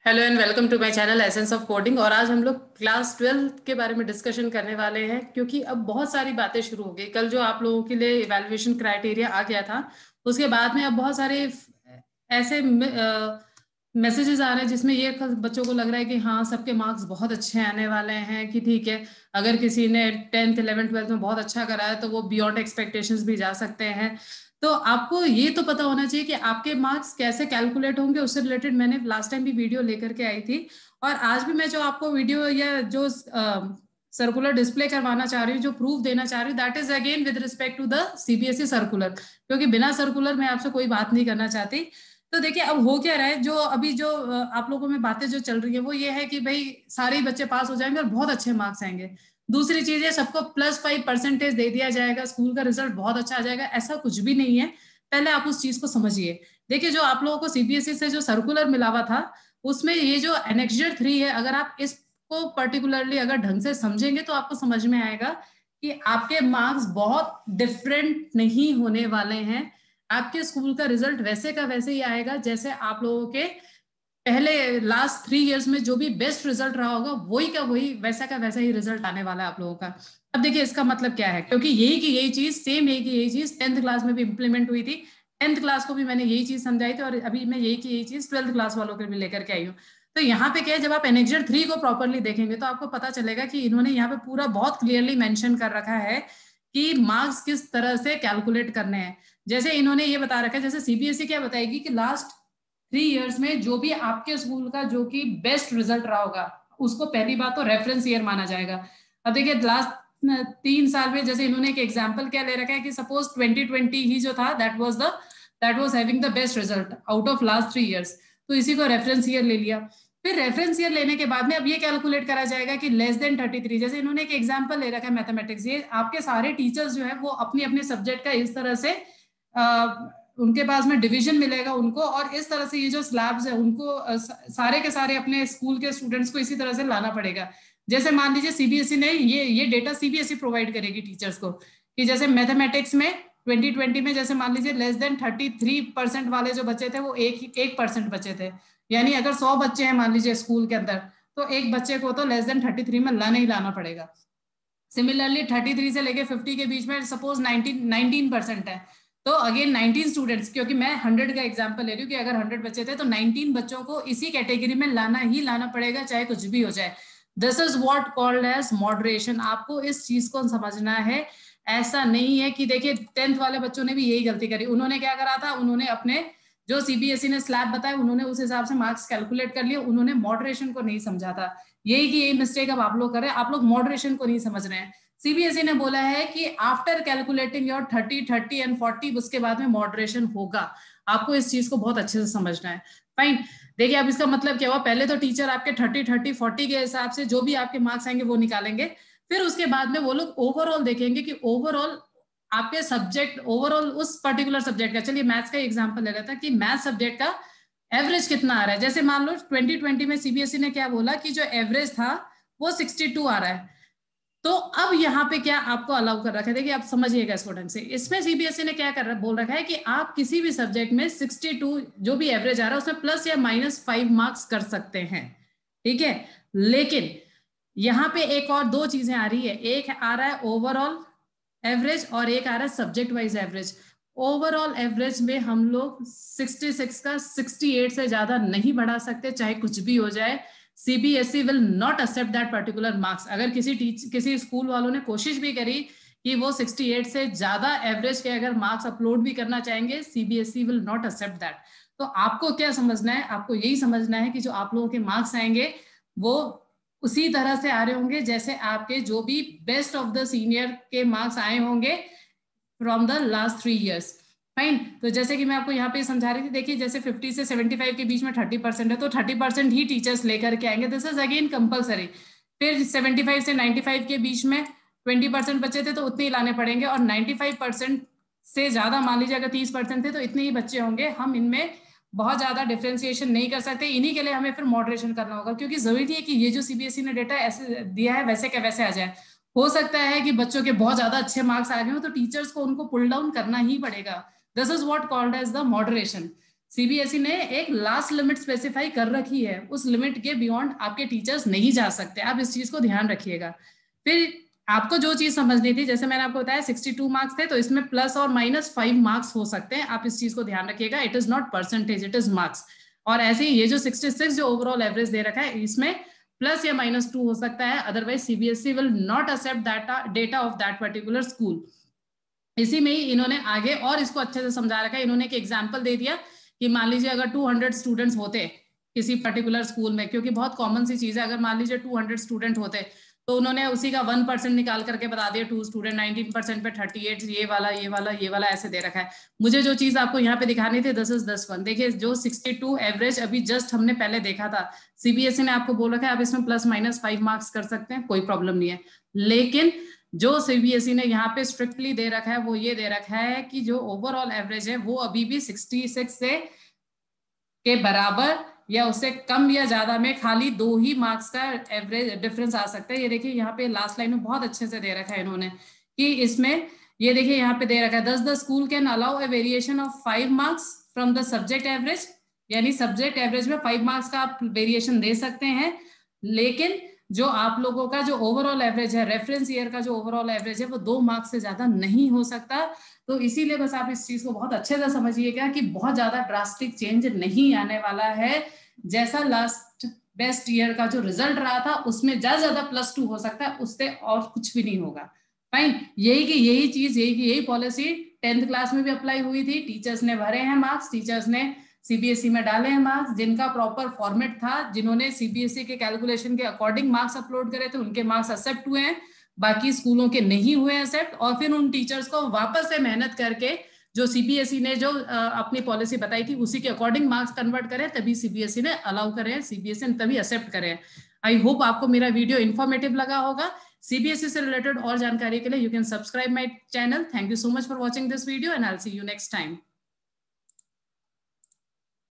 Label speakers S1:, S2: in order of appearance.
S1: Hello and welcome to my channel essence of coding. और आज हम लोग क्लास 12 के बारे में डिस्कशन करने वाले हैं, क्योंकि अब बहुत सारी बातें शुरू हो गई। कल जो आप लोगों के लिए इवैल्यूएशन क्राइटेरिया आ गया था, उसके बाद में अब बहुत सारे ऐसे मैसेजेस आ रहे हैं जिसमें ये बच्चों को लग रहा है कि हाँ, सबके मार्क्स बहुत अच्छे आने वाले हैं, कि ठीक है, अगर किसी ने 10th 11th 12th में बहुत अच्छा करा है तो वो बियॉन्ड एक्सपेक्टेशंस भी जा सकते हैं। तो आपको ये तो पता होना चाहिए कि आपके मार्क्स कैसे कैलकुलेट होंगे। उससे रिलेटेड मैंने लास्ट टाइम भी वीडियो लेकर के आई थी, और आज भी मैं जो आपको वीडियो या जो सर्कुलर डिस्प्ले करवाना चाह रही हूँ, जो प्रूफ देना चाह रही हूँ, that is again with respect to the CBSE circular, क्योंकि बिना सर्कुलर मैं आपसे कोई बात नहीं करना चाहती। तो देखिए, अब हो क्या रहा है, जो अभी जो आप लोगों में बातें जो चल रही है वो ये है कि भाई सारे ही बच्चे पास हो जाएंगे और बहुत अच्छे मार्क्स आएंगे। दूसरी चीज है, सबको +5% दे दिया जाएगा, स्कूल का रिजल्ट बहुत अच्छा आ जाएगा। ऐसा कुछ भी नहीं है। पहले आप उस चीज को समझिए। देखिए, जो आप लोगों को सीबीएसई से जो सर्कुलर मिला हुआ था, उसमें ये जो एनेक्स्चर 3 है, अगर आप इसको पर्टिकुलरली अगर ढंग से समझेंगे तो आपको समझ में आएगा कि आपके मार्क्स बहुत डिफरेंट नहीं होने वाले हैं। आपके स्कूल का रिजल्ट वैसे का वैसे ही आएगा, जैसे आप लोगों के पहले लास्ट 3 इयर्स में जो भी बेस्ट रिजल्ट रहा होगा, वही का वही, वैसा का वैसा ही रिजल्ट आने वाला है आप लोगों का। अब देखिए, इसका मतलब क्या है, क्योंकि यही की यही चीज सेम, यही की यही चीज 10th क्लास में भी इंप्लीमेंट हुई थी। 10th क्लास को भी मैंने यही चीज समझाई थी, और अभी मैं यही की यही चीज 12th क्लास वालों के भी लेकर के आई हूँ। तो यहाँ पे क्या है, जब आप एनेक्सर 3 को प्रॉपरली देखेंगे तो आपको पता चलेगा कि इन्होंने यहाँ पे पूरा बहुत क्लियरली मेंशन कर रखा है कि मार्क्स किस तरह से कैलकुलेट करने हैं। जैसे इन्होंने ये बता रखा है, जैसे सीबीएसई क्या बताएगी कि लास्ट 3 इयर्स में जो भी आपके स्कूल का जो कि बेस्ट रिजल्ट रहा होगा, उसको पहली बात तो रेफरेंस ईयर माना जाएगा। अब देखिए, लास्ट 3 साल में जैसे इन्होंने एक एग्जाम्पल क्या ले रखा है कि सपोज 2020 ही जो था, that was having the best result out of last 3 years, तो इसी को रेफरेंस ईयर ले लिया। फिर रेफरेंस ईयर लेने के बाद में अब ये कैलकुलेट करा जाएगा कि <33। जैसे इन्होंने एक एग्जाम्पल ले रखा है मैथमेटिक्स, ये आपके सारे टीचर्स जो है वो अपनी अपने सब्जेक्ट का इस तरह से उनके पास में डिवीजन मिलेगा उनको, और इस तरह से ये जो स्लैब्स है उनको सारे के सारे अपने स्कूल के स्टूडेंट्स को इसी तरह से लाना पड़ेगा। जैसे मान लीजिए सीबीएसई ने ये डेटा सीबीएसई प्रोवाइड करेगी टीचर्स को, कि जैसे मैथमेटिक्स में 2020 में जैसे मान लीजिए <33% वाले जो बच्चे थे वो 1% बचे थे। यानी अगर 100 बच्चे हैं मान लीजिए स्कूल के अंदर, तो एक बच्चे को तो <33 में लाना ही लाना पड़ेगा। सिमिलरली 33 से लेके 50 के बीच में सपोज 19% है, तो अगेन 19 स्टूडेंट्स, क्योंकि मैं 100 का एग्जांपल ले रही हूँ कि अगर 100 बच्चे थे तो 19 बच्चों को इसी कैटेगरी में लाना ही लाना पड़ेगा, चाहे कुछ भी हो जाए। This is what called as moderation. आपको इस चीज को समझना है। ऐसा नहीं है कि देखिए 10th वाले बच्चों ने भी यही गलती करी। उन्होंने क्या करा था, उन्होंने अपने जो सीबीएसई ने स्लैब बताया उन्होंने उस हिसाब से मार्क्स कैलकुलेट कर लिए, उन्होंने मॉडरेशन को नहीं समझा था। यही की यही मिस्टेक अब आप लोग कर रहे हैं, आप लोग मॉडरेशन को नहीं समझ रहे हैं। सीबीएसई ने बोला है कि आफ्टर कैलकुलेटिंग योर 30 एंड 40, उसके बाद में मॉडरेशन होगा। आपको इस चीज को बहुत अच्छे से समझना है। फाइन। देखिए, अब इसका मतलब क्या हुआ, पहले तो टीचर आपके 30 30 40 के हिसाब से जो भी आपके मार्क्स आएंगे वो निकालेंगे। फिर उसके बाद में वो लोग ओवरऑल देखेंगे कि ओवरऑल आपके सब्जेक्ट, ओवरऑल उस पर्टिकुलर सब्जेक्ट का, चलिए मैथ्स का एग्जांपल ले रहा था, कि मैथ सब्जेक्ट का एवरेज कितना आ रहा है। जैसे मान लो 2020 में सीबीएसई ने क्या बोला कि जो एवरेज था वो 62 आ रहा है। तो अब यहाँ पे क्या आपको अलाउ कर रखा है, देखिए आप समझिएगा इसको ढंग से। इसमें सीबीएसई ने क्या बोल रखा है कि आप किसी भी सब्जेक्ट में 62 जो भी एवरेज आ रहा है उसमें प्लस या -5 मार्क्स कर सकते हैं। ठीक है। लेकिन यहाँ पे एक और दो चीजें आ रही है, एक आ रहा है ओवरऑल एवरेज और एक आ रहा है subject wise average. Overall average में हम लोग 66 का 68 से ज्यादा नहीं बढ़ा सकते, चाहे कुछ भी हो जाए। CBSE will not accept that particular marks. अगर किसी स्कूल वालों ने कोशिश भी करी कि वो 68 से ज्यादा एवरेज के अगर मार्क्स अपलोड भी करना चाहेंगे, CBSE will not accept that. तो आपको क्या समझना है, आपको यही समझना है कि जो आप लोगों के मार्क्स आएंगे वो उसी तरह से आ रहे होंगे जैसे आपके जो भी बेस्ट ऑफ द सीनियर के मार्क्स आए होंगे from the last 3 years. Fine. तो जैसे कि मैं आपको यहाँ पे समझा रही थी, देखिए जैसे 50 से 75 के बीच में 30% है, तो 30% ही टीचर्स लेकर के आएंगे, दिस इज अगेन कंपलसरी। फिर 75 से 95 के बीच में 20% बचे थे तो उतने ही लाने पड़ेंगे, और 95% से ज्यादा मान लीजिए अगर 30% थे तो इतने ही बच्चे होंगे। हम इनमें बहुत ज्यादा डिफ्रेंसिएशन नहीं कर सकते, इन्हीं के लिए हमें फिर मॉडरेशन करना होगा, क्योंकि जरूरी नहीं है कि ये जो सीबीएसई ने डेटा ऐसे दिया है वैसे क्या वैसे आ जाए। हो सकता है कि बच्चों के बहुत ज्यादा अच्छे मार्क्स आ गए हो तो टीचर्स को उनको पुल डाउन करना ही पड़ेगा। This is what called as the moderation. CBSE ने एक लास्ट लिमिट स्पेसिफाई कर रखी है, उस लिमिट के बियॉन्ड आपके टीचर्स नहीं जा सकते, आप इस चीज को ध्यान रखिएगा। फिर आपको जो चीज समझनी थी, जैसे मैंने आपको बताया 62 मार्क्स थे, तो इसमें प्लस और माइनस 5 मार्क्स हो सकते हैं, आप इस चीज को ध्यान रखिएगा। It is not percentage, it is marks. और ऐसे ही ये जो 66 जो ओवरऑल एवरेज दे रखा है, इसमें प्लस या -2 हो सकता है, otherwise CBSE will not accept data of that particular school. इसी में ही इन्होंने आगे और इसको अच्छे से समझा रखा है। इन्होंने एक एग्जाम्पल दे दिया कि मान लीजिए अगर 200 स्टूडेंट्स होते किसी पर्टिकुलर स्कूल में, क्योंकि बहुत कॉमन सी चीज है, अगर मान लीजिए 200 स्टूडेंट होते तो उन्होंने उसी का 1% निकाल करके बता दिया, 2 स्टूडेंट 19% पे 38, ये वाला ऐसे दे रखा है। मुझे जो चीज आपको यहाँ पे दिखानी थी, दिस इज दिस वन। देखिए जो 62 एवरेज अभी जस्ट हमने पहले देखा था, सीबीएसई ने आपको बोल रखा है आप इसमें +- 5 मार्क्स कर सकते हैं, कोई प्रॉब्लम नहीं है। लेकिन जो सीबीएसई ने यहाँ पे स्ट्रिक्टली दे रखा है वो ये दे रखा है कि जो ओवरऑल एवरेज है वो अभी भी 66 से के बराबर या उससे कम या ज्यादा में खाली 2 ही मार्क्स का एवरेज डिफरेंस आ सकता है। ये देखिए यहाँ पे लास्ट लाइन में बहुत अच्छे से दे रखा है इन्होंने कि इसमें ये देखिए यहाँ पे दे रखा है, the school can allow A variation of 5 marks from the subject average, यानी सब्जेक्ट एवरेज में 5 मार्क्स का आप वेरिएशन दे सकते हैं। लेकिन जो आप लोगों का जो ओवरऑल एवरेज है, रेफरेंस ईयर का जो ओवरऑल एवरेज है, वो 2 मार्क्स से ज्यादा नहीं हो सकता। तो इसीलिए बस आप इस चीज को बहुत अच्छे से समझिएगा कि बहुत ज्यादा ड्रास्टिक चेंज नहीं आने वाला है। जैसा लास्ट बेस्ट ईयर का जो रिजल्ट रहा था उसमें ज्यादा +2 हो सकता है, उससे और कुछ भी नहीं होगा। फाइन, यही पॉलिसी 10th क्लास में भी अप्लाई हुई थी। टीचर्स ने भरे हैं मार्क्स, टीचर्स ने सीबीएसई में डाले हैं मार्क्स, जिनका प्रॉपर फॉर्मेट था, जिन्होंने सीबीएसई के कैलकुलेशन के अकॉर्डिंग मार्क्स अपलोड करे थे, उनके मार्क्स एक्सेप्ट हुए हैं, बाकी स्कूलों के नहीं हुए एक्सेप्ट। और फिर उन टीचर्स को वापस से मेहनत करके जो सीबीएसई ने जो अपनी पॉलिसी बताई थी उसी के अकॉर्डिंग मार्क्स कन्वर्ट करें, तभी सीबीएसई ने अलाउ करे, सीबीएसई ने तभी एक्सेप्ट करें। आई होप आपको मेरा वीडियो इन्फॉर्मेटिव लगा होगा। सीबीएसई से रिलेटेड और जानकारी के लिए you can subscribe my channel. Thank you so much for watching this video and I will see you next time.